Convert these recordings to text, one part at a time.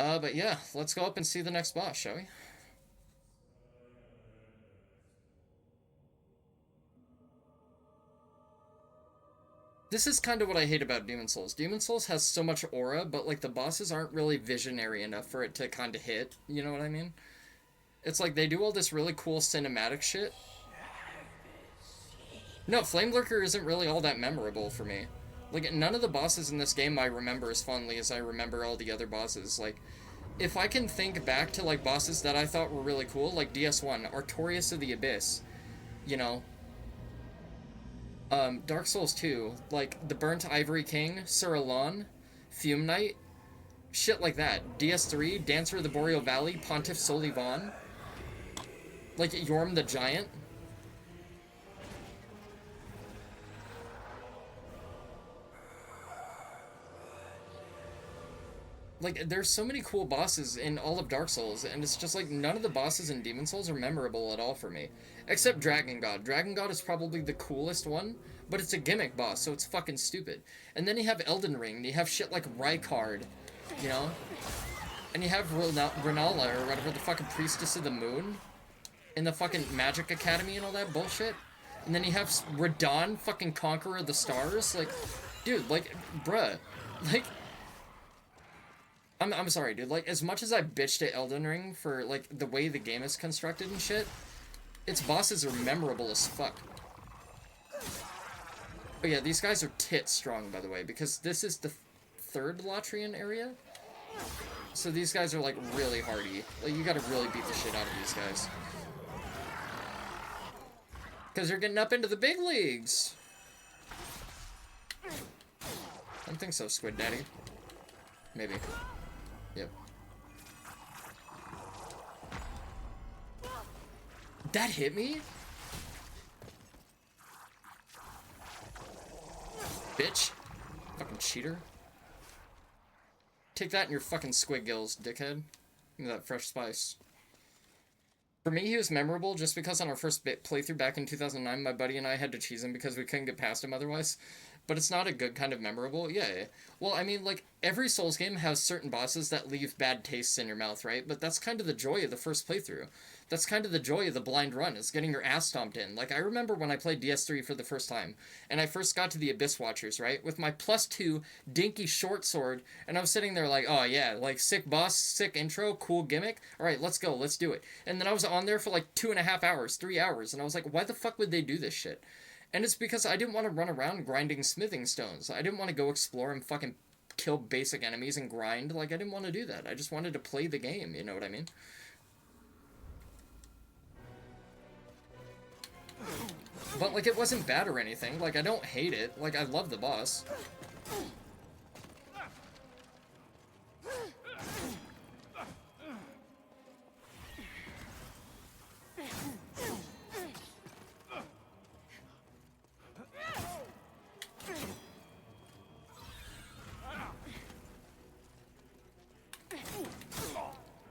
But yeah, let's go up and see the next boss, shall we? This is kind of what I hate about Demon Souls. Demon Souls has so much aura, but like the bosses aren't really visionary enough for it to kind of hit. You know what I mean? It's like they do all this really cool cinematic shit. No, Flame Lurker isn't really all that memorable for me. Like, none of the bosses in this game I remember as fondly as I remember all the other bosses. Like, if I can think back to, like, bosses that I thought were really cool, like DS1, Artorias of the Abyss, you know, Dark Souls 2, like, the Burnt Ivory King, Sir Allant, Fume Knight, shit like that. DS3, Dancer of the Boreal Valley, Pontiff Solivan, like, Yorm the Giant. Like, there's so many cool bosses in all of Dark Souls, and it's just like none of the bosses in Demon Souls are memorable at all for me. Except Dragon God. Dragon God is probably the coolest one, but it's a gimmick boss, so it's fucking stupid. And then you have Elden Ring, and you have shit like Rykard, you know? And you have Renala, or whatever, the fucking Priestess of the Moon, in the fucking Magic Academy and all that bullshit. And then you have Radon, fucking Conqueror of the Stars. Like, dude, like, bruh. Like, I'm sorry, dude. Like, as much as I bitched at Elden Ring for, like, the way the game is constructed and shit, its bosses are memorable as fuck. But yeah, these guys are tit strong, by the way, because this is the third Latrian area. So these guys are, like, really hardy. Like, you gotta really beat the shit out of these guys. Because they're getting up into the big leagues! I don't think so, Squid Daddy. Maybe. Yep. That hit me? Bitch. Fucking cheater. Take that in your fucking squid gills, dickhead. Give me that fresh spice. For me, he was memorable just because on our first playthrough back in 2009, my buddy and I had to cheese him because we couldn't get past him otherwise. But it's not a good kind of memorable. Yeah. Well, I mean, like, every Souls game has certain bosses that leave bad tastes in your mouth, right? But that's kind of the joy of the first playthrough. That's kind of the joy of the blind run, is getting your ass stomped in. Like, I remember when I played DS3 for the first time, and I first got to the Abyss Watchers, right? With my +2 dinky short sword, and I was sitting there like, oh yeah, like, sick boss, sick intro, cool gimmick. Alright, let's go, let's do it. And then I was on there for like 2.5 hours, 3 hours, and I was like, why the fuck would they do this shit? And it's because I didn't want to run around grinding smithing stones. I didn't want to go explore and fucking kill basic enemies and grind. Like, I didn't want to do that. I just wanted to play the game, you know what I mean? But, like, it wasn't bad or anything. Like, I don't hate it. Like, I love the boss.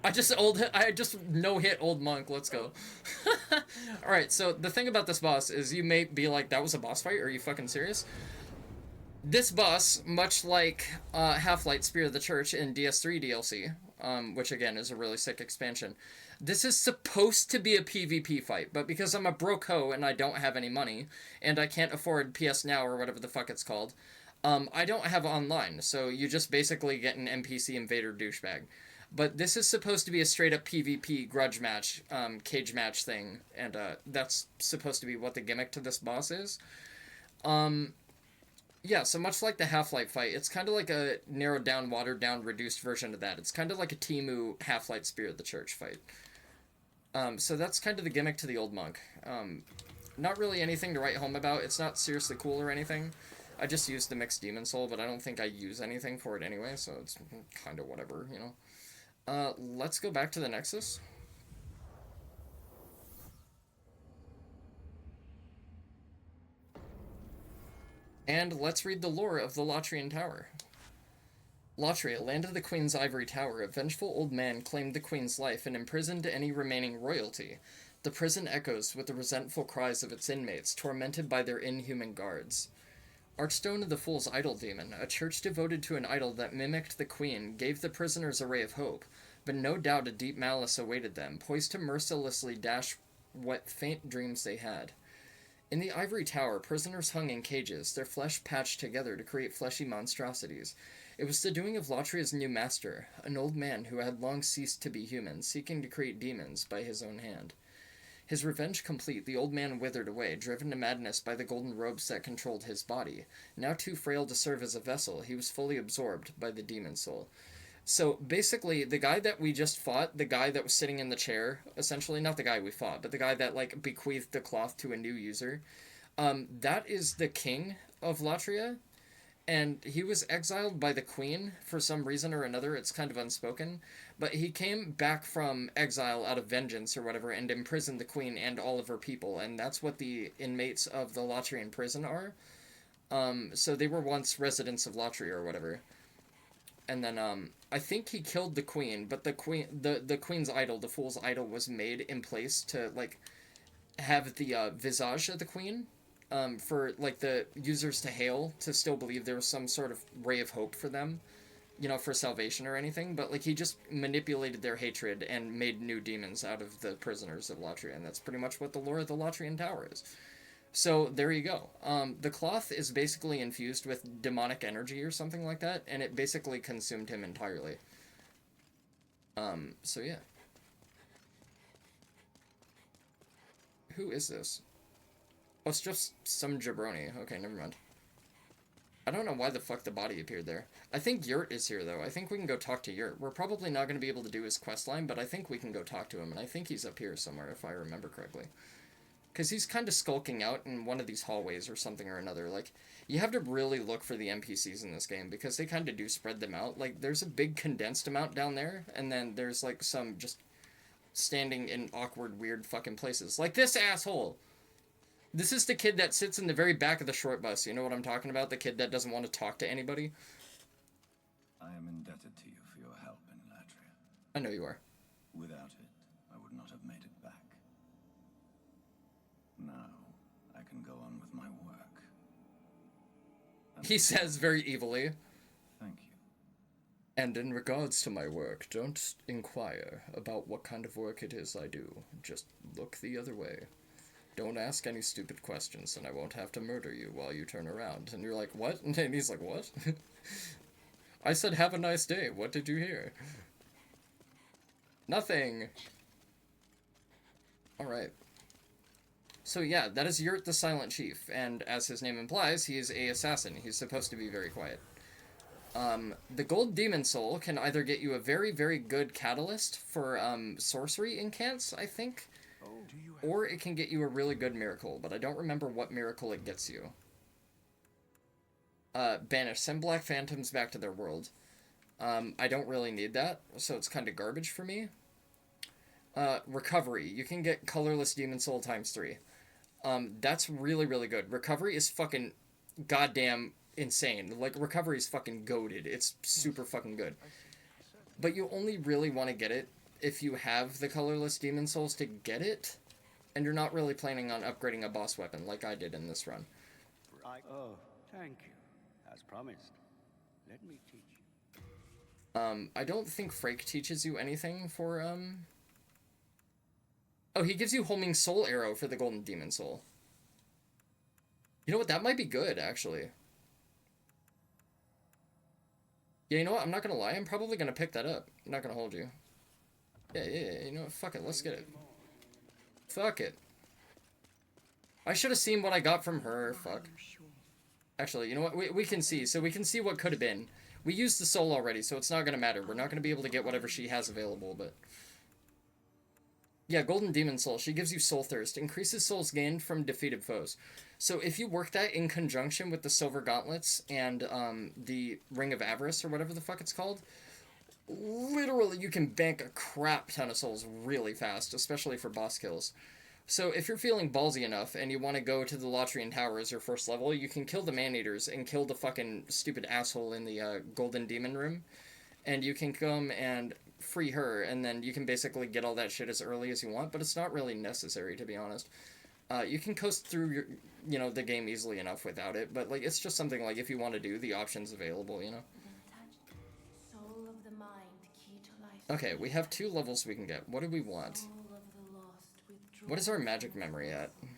I just no-hit old monk, let's go. Alright, so the thing about this boss is you may be like, that was a boss fight? Are you fucking serious? This boss, much like Half-Light Spear of the Church in DS3 DLC, which again is a really sick expansion, this is supposed to be a PvP fight, but because I'm a broke hoe and I don't have any money, and I can't afford PS Now or whatever the fuck it's called, I don't have online, so you just basically get an NPC invader douchebag. But this is supposed to be a straight-up PvP grudge match, cage match thing, and that's supposed to be what the gimmick to this boss is. Yeah, so much like the Half-Light fight, it's kind of like a narrowed-down, watered-down, reduced version of that. It's kind of like a Temu Half-Light Spear of the Church fight. So that's kind of the gimmick to the old monk. Not really anything to write home about. It's not seriously cool or anything. I just used the mixed demon soul, but I don't think I use anything for it anyway, so it's kind of whatever, you know. Let's go back to the Nexus. And let's read the lore of the Latrian Tower. Latria, land of the Queen's ivory tower, a vengeful old man claimed the Queen's life and imprisoned any remaining royalty. The prison echoes with the resentful cries of its inmates, tormented by their inhuman guards. Archstone of the Fool's Idol Demon. A church devoted to an idol that mimicked the queen gave the prisoners a ray of hope, but no doubt a deep malice awaited them, poised to mercilessly dash what faint dreams they had. In the ivory tower, prisoners hung in cages, their flesh patched together to create fleshy monstrosities. It was the doing of Latria's new master, an old man who had long ceased to be human, seeking to create demons by his own hand. His revenge complete, the old man withered away, driven to madness by the golden robes that controlled his body. Now too frail to serve as a vessel, he was fully absorbed by the demon soul. So, basically, the guy that we just fought, the guy that was sitting in the chair, essentially, not the guy we fought, but the guy that, like, bequeathed the cloth to a new user, that is the king of Latria, and he was exiled by the queen for some reason or another. It's kind of unspoken, but he came back from exile out of vengeance or whatever and imprisoned the queen and all of her people, and that's what the inmates of the Latrian prison are. So they were once residents of Latria or whatever. And then, I think he killed the queen, but the queen's idol, the fool's idol, was made in place to, like, have the, visage of the queen, for, like, the users to hail, to still believe there was some sort of ray of hope for them, you know, for salvation or anything, but, like, he just manipulated their hatred and made new demons out of the prisoners of Latria, and that's pretty much what the lore of the Latrian Tower is. So, there you go. The cloth is basically infused with demonic energy or something like that, and it basically consumed him entirely. So yeah. Who is this? Oh, it's just some jabroni. Okay, never mind. I don't know why the fuck the body appeared there. I think Yurt is here, though. I think we can go talk to Yurt. We're probably not going to be able to do his questline, but I think we can go talk to him, and I think he's up here somewhere, if I remember correctly. Because he's kind of skulking out in one of these hallways or something or another. Like, you have to really look for the NPCs in this game, because they kind of do spread them out. Like, there's a big condensed amount down there, and then there's, like, some just standing in awkward, weird fucking places. Like this asshole! This is the kid that sits in the very back of the short bus. You know what I'm talking about? The kid that doesn't want to talk to anybody. I am indebted to you for your help in Latria. I know you are. Without it, I would not have made it back. Now, I can go on with my work. He says very evilly. Thank you. And in regards to my work, don't inquire about what kind of work it is I do. Just look the other way. Don't ask any stupid questions, and I won't have to murder you while you turn around. And you're like, what? And he's like, what? I said, have a nice day. What did you hear? Nothing. Alright. So yeah, that is Yurt the Silent Chief, and as his name implies, he is a assassin. He's supposed to be very quiet. The Gold Demon Soul can either get you a very, very good catalyst for, sorcery incants, I think, or it can get you a really good miracle, but I don't remember what miracle it gets you. Banish. Send Black Phantoms back to their world. I don't really need that, so it's kind of garbage for me. Recovery. You can get Colorless Demon Soul ×3. That's really, really good. Recovery is fucking goddamn insane. Like, recovery is fucking goated. It's super fucking good. But you only really want to get it if you have the Colorless Demon Souls to get it, and you're not really planning on upgrading a boss weapon like I did in this run. Oh, thank you. As promised. Let me teach you. I don't think Frake teaches you anything for, Oh, he gives you Homing Soul Arrow for the Golden Demon Soul. You know what? That might be good, actually. Yeah, you know what? I'm not gonna lie. I'm probably gonna pick that up. I'm not gonna hold you. Yeah, you know what? Fuck it. Let's get it. Fuck it. I should have seen what I got from her. Fuck. Actually, you know what? We can see. So we can see what could have been. We used the soul already, so it's not gonna matter. We're not gonna be able to get whatever she has available, but... Yeah, Golden Demon Soul. She gives you Soul Thirst. Increases souls gained from defeated foes. So if you work that in conjunction with the Silver Gauntlets and the Ring of Avarice, or whatever the fuck it's called, literally you can bank a crap ton of souls really fast, especially for boss kills. So if you're feeling ballsy enough and you want to go to the Latrian Tower as your first level, you can kill the Man-Eaters and kill the fucking stupid asshole in the Golden Demon Room. And you can come and free her, and then you can basically get all that shit as early as you want, but it's not really necessary, to be honest. You can coast through your, the game easily enough without it, but, like, it's just something, like, if you want to do, the option's available, you know? Soul of the mind, key to life. Okay, we have 2 levels we can get. What do we want? Soul of the lost, withdrawn What is our magic from memory at? vessel.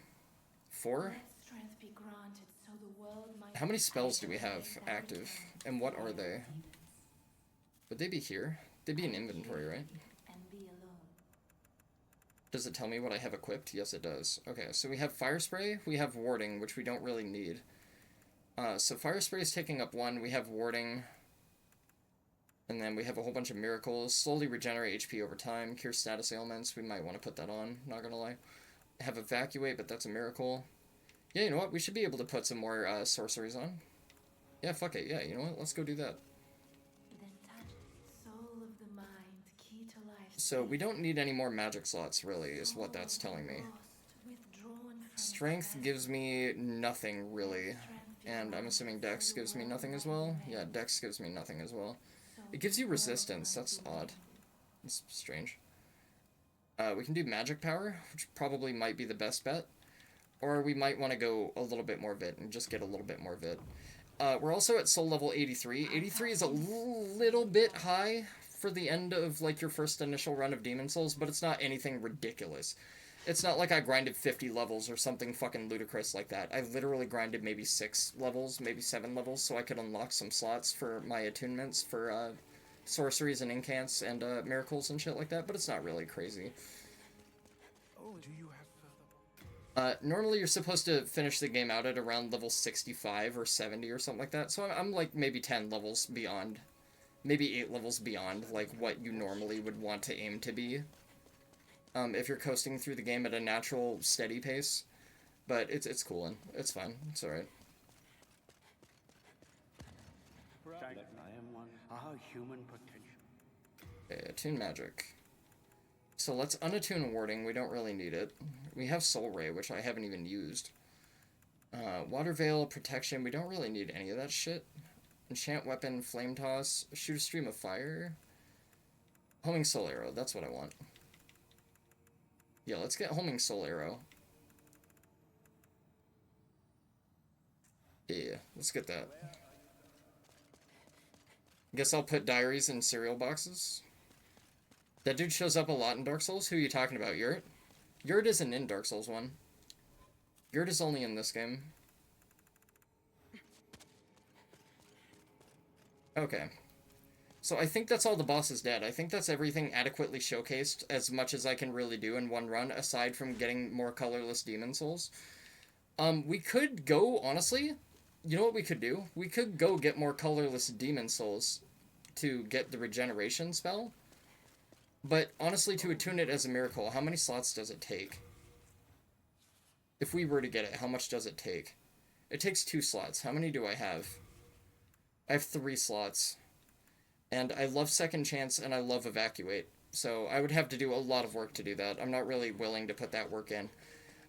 4? Let strength be granted so the world might How many spells do we hide have away active? And what are they? Would they be here? They'd be in inventory, right? and be alone. Does it tell me what I have equipped? Yes, it does. Okay, so we have Fire Spray, we have Warding, which we don't really need. So Fire Spray is taking up 1, we have Warding, and then we have a whole bunch of Miracles. Slowly regenerate HP over time, Cure status ailments, we might want to put that on, not gonna lie. I have Evacuate, but that's a Miracle. Yeah, you know what, we should be able to put some more sorceries on. Yeah, fuck it, yeah, you know what, let's go do that. Then touch soul of the mind, key to life. So we don't need any more magic slots, really, is what that's telling me. Strength gives me nothing, really. And I'm assuming Dex gives me nothing as well? Yeah, Dex gives me nothing as well. It gives you resistance, that's odd. It's strange. We can do magic power, which probably might be the best bet. Or we might want to go a little bit more vit and just get a little bit more vit. We're also at soul level 83. 83 is a little bit high for the end of, like, your first initial run of Demon Souls, but it's not anything ridiculous. It's not like I grinded 50 levels or something fucking ludicrous like that. I literally grinded maybe 6 levels, maybe 7 levels, so I could unlock some slots for my attunements for sorceries and incants and miracles and shit like that, but it's not really crazy. Oh, do you have further? Normally you're supposed to finish the game out at around level 65 or 70 or something like that, so I'm like maybe 10 levels beyond, maybe 8 levels beyond, like, what you normally would want to aim to be. If you're coasting through the game at a natural, steady pace. But it's cool, and it's fine. It's alright. I am one. Our human potential. Okay, attune magic. So let's unattune warding. We don't really need it. We have Soul Ray, which I haven't even used. Water Veil, protection. We don't really need any of that shit. Enchant weapon, flame toss, shoot a stream of fire. Homing soul arrow, that's what I want. Yeah, let's get homing soul arrow. Yeah, let's get that. Guess I'll put diaries in cereal boxes. That dude shows up a lot in Dark Souls. Who are you talking about, Yurt? Yurt isn't in Dark Souls 1. Yurt is only in this game. Okay. So I think that's all the bosses dead. I think that's everything adequately showcased as much as I can really do in one run, aside from getting more colorless demon souls. We could go, honestly, you know what we could do? We could go get more colorless demon souls to get the regeneration spell. But honestly, to attune it as a miracle, how many slots does it take? If we were to get it, how much does it take? It takes 2 slots. How many do I have? I have 3 slots. And I love Second Chance and I love Evacuate. So I would have to do a lot of work to do that. I'm not really willing to put that work in.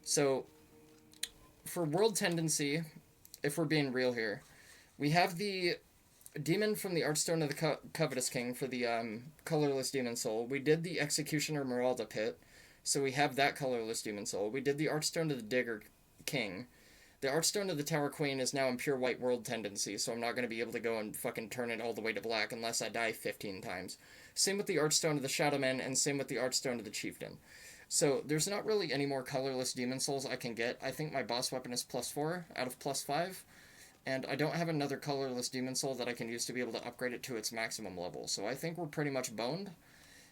So for World Tendency, if we're being real here, we have the Demon from the Archstone of the Covetous King for the colorless demon soul. We did the Executioner Meralda Pit, so we have that colorless demon soul. We did the Archstone of the Digger King. The Archstone of the Tower Queen is now in pure white world tendency, so I'm not going to be able to go and fucking turn it all the way to black unless I die 15 times. Same with the Archstone of the Shadowman, and same with the Archstone of the Chieftain. So there's not really any more colorless demon souls I can get. I think my boss weapon is +4 out of +5. And I don't have another colorless demon soul that I can use to be able to upgrade it to its maximum level. So I think we're pretty much boned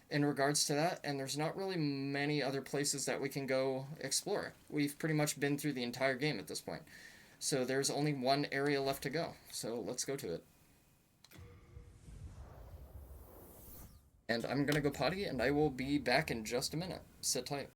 in regards to that, and there's not really many other places that we can go explore. We've pretty much been through the entire game at this point. So there's only one area left to go. So let's go to it. And I'm gonna go potty, and I will be back in just a minute. Sit tight.